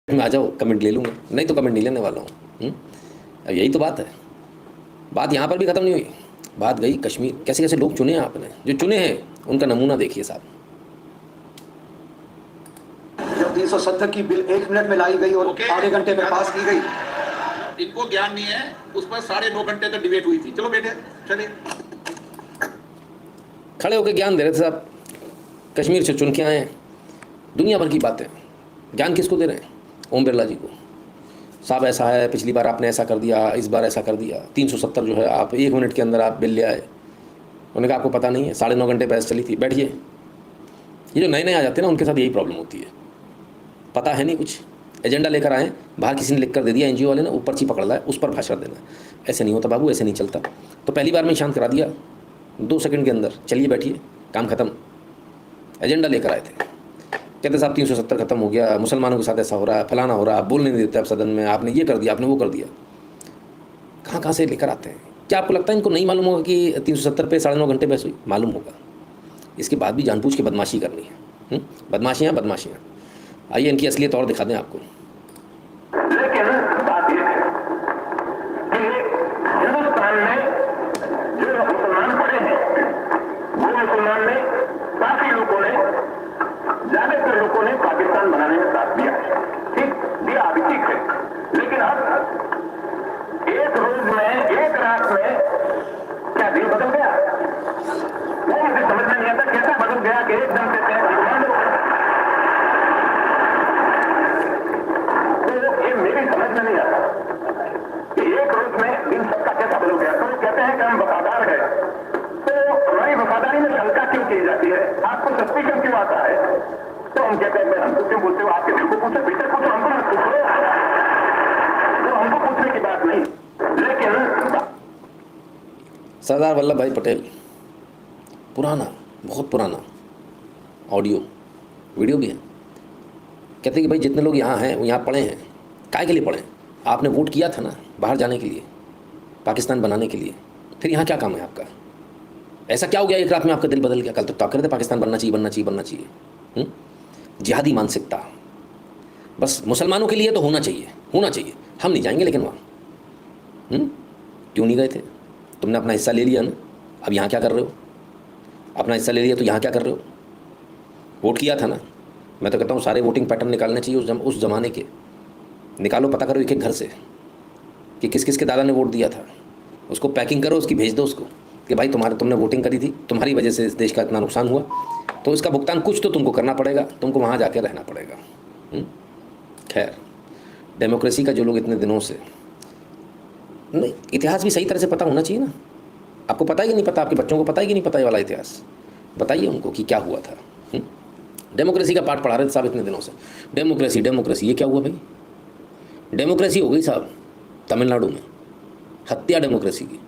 में आ जाओ, कमेंट ले लूँगा, नहीं तो कमेंट नहीं लेने वाला हूँ। अब यही तो बात है। बात यहाँ पर भी ख़त्म नहीं हुई, बात गई कश्मीर। कैसे कैसे लोग चुने हैं आपने, जो चुने हैं उनका नमूना देखिए साहब। जब 370 की बिल 1 मिनट में लाई गई और आधे घंटे में पास की गई। इनको ज्ञान नहीं है, उस पर 9.5 घंटे तक डिबेट हुई थी। चलो बेटे चलिए। खड़े होकर ज्ञान दे रहे थे साहब, कश्मीर से चुन के आए हैं, दुनिया भर की बातें। ज्ञान किसको दे रहे हैं? ओम बिरला जी को। साहब ऐसा है, पिछली बार आपने ऐसा कर दिया, इस बार ऐसा कर दिया। 370 जो है आप 1 मिनट के अंदर आप बिल ले आए। उन्होंने कहा आपको पता नहीं है, 9.5 घंटे बहस चली थी। बैठिए। ये जो नए नए आ जाते हैं ना, उनके साथ यही प्रॉब्लम होती है। पता है नहीं कुछ, एजेंडा लेकर आए, बाहर किसी ने लिख कर दे दिया, एनजीओ वाले ने, ऊपर ची पकड़ लाया, उस पर भाषण देना। ऐसे नहीं होता बाबू, ऐसे नहीं चलता। तो पहली बार में शांत करा दिया, 2 सेकंड के अंदर। चलिए बैठिए, काम खत्म। एजेंडा लेकर आए थे, कहते साहब 370 खत्म हो गया, मुसलमानों के साथ ऐसा हो रहा है, फलाना हो रहा है, बोलने नहीं देते आप सदन में, आपने ये कर दिया, आपने वो कर दिया। कहाँ कहाँ से लेकर आते हैं? क्या आपको लगता है इनको नहीं मालूम होगा कि 370 पे 9.5 घंटे बहस हुई? मालूम होगा। इसके बाद भी जानबूझ के बदमाशी करनी है। बदमाशियाँ बदमाशियाँ। आइए इनकी असलियत और दिखा दें आपको। लेकिन बात यह है कि हिंदुस्तान में जो मुसलमान पड़े हैं, वो मुसलमान में काफी लोगों ने, ज्यादातर लोगों ने पाकिस्तान बनाने में साथ दिया। ठीक दिया, अभी ठीक है। लेकिन अब एक रोज में, एक रात में क्या दिल बदल गया? वो मुझे समझ में नहीं आता कैसा बदल गया कि एकदम से मेरी समझ में नहीं आता कि एक रोज में दिन सबका कैसा बदल गया। तो कहते हैं कि हम वफादार हैं, तो हमारी वफादारी में शंका क्यों की जाती है? आपको सस्पिशन क्यों आता है? तो हम कहते हैं हमको क्यों बोलते हो? आपके दिल को पूछो, भीतर पूछो, हमको मत पूछो। तो हमको पूछने की बात नहीं। लेकिन सरदार वल्लभ भाई पटेल, पुराना, बहुत पुराना ऑडियो वीडियो भी है। कहते हैं कि भाई जितने लोग यहाँ हैं वो यहाँ पढ़े हैं, काहे के लिए पढ़े? आपने वोट किया था ना बाहर जाने के लिए, पाकिस्तान बनाने के लिए, फिर यहाँ क्या काम है आपका? ऐसा क्या हो गया एक रात में आपका दिल बदल गया? कल तो कर रहे थे पाकिस्तान बनना चाहिए, बनना चाहिए, बनना चाहिए। जिहादी मानसिकता, बस मुसलमानों के लिए तो होना चाहिए, होना चाहिए। हम नहीं जाएंगे, लेकिन वहाँ क्यों नहीं गए थे? तुमने अपना हिस्सा ले लिया ना, अब यहाँ क्या कर रहे हो? अपना हिस्सा ले लिया तो यहाँ क्या कर रहे हो? वोट किया था ना। मैं तो कहता हूँ सारे वोटिंग पैटर्न निकालने चाहिए उस ज़माने के। निकालो, पता करो एक एक घर से कि किस किस के दादा ने वोट दिया था। उसको पैकिंग करो, उसकी भेज दो उसको कि भाई तुमने वोटिंग करी थी, तुम्हारी वजह से इस देश का इतना नुकसान हुआ, तो इसका भुगतान कुछ तो तुमको करना पड़ेगा, तुमको वहाँ जाके रहना पड़ेगा। खैर, डेमोक्रेसी का जो लोग इतने दिनों से, नहीं, इतिहास भी सही तरह से पता होना चाहिए ना। आपको पता है कि नहीं पता? आपके बच्चों को पता है कि नहीं पता ये वाला इतिहास? बताइए उनको कि क्या हुआ था। डेमोक्रेसी का पाठ पढ़ा रहे थे साहब इतने दिनों से। डेमोक्रेसी डेमोक्रेसी, ये क्या हुआ भाई? डेमोक्रेसी हो गई साहब तमिलनाडु में, हत्या डेमोक्रेसी की।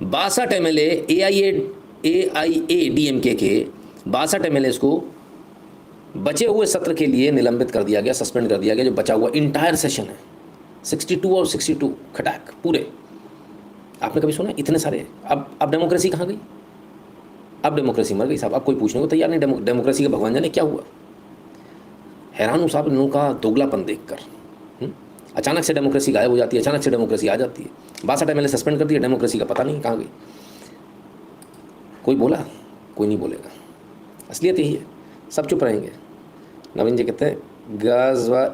62 MLA AIADMK के 62 MLA को बचे हुए सत्र के लिए निलंबित कर दिया गया, सस्पेंड कर दिया गया। जो बचा हुआ इंटायर सेशन है 62 और 62 खटाक पूरे। आपने कभी सुना इतने सारे? अब डेमोक्रेसी कहाँ गई? अब डेमोक्रेसी मर गई साहब। अब कोई पूछने को तैयार नहीं। डेमोक्रेसी का भगवान जाने क्या हुआ। हैरान हूँ साहब इन लोगों का दोगलापन देखकर। अचानक से डेमोक्रेसी गायब हो जाती है, अचानक से डेमोक्रेसी आ जाती है। 62 MLA सस्पेंड कर दिया, डेमोक्रेसी का पता नहीं कहाँ गई। कोई बोला? कोई नहीं बोलेगा। असलियत यही है, सब चुप रहेंगे। नवीन जी कहते हैं गाजवा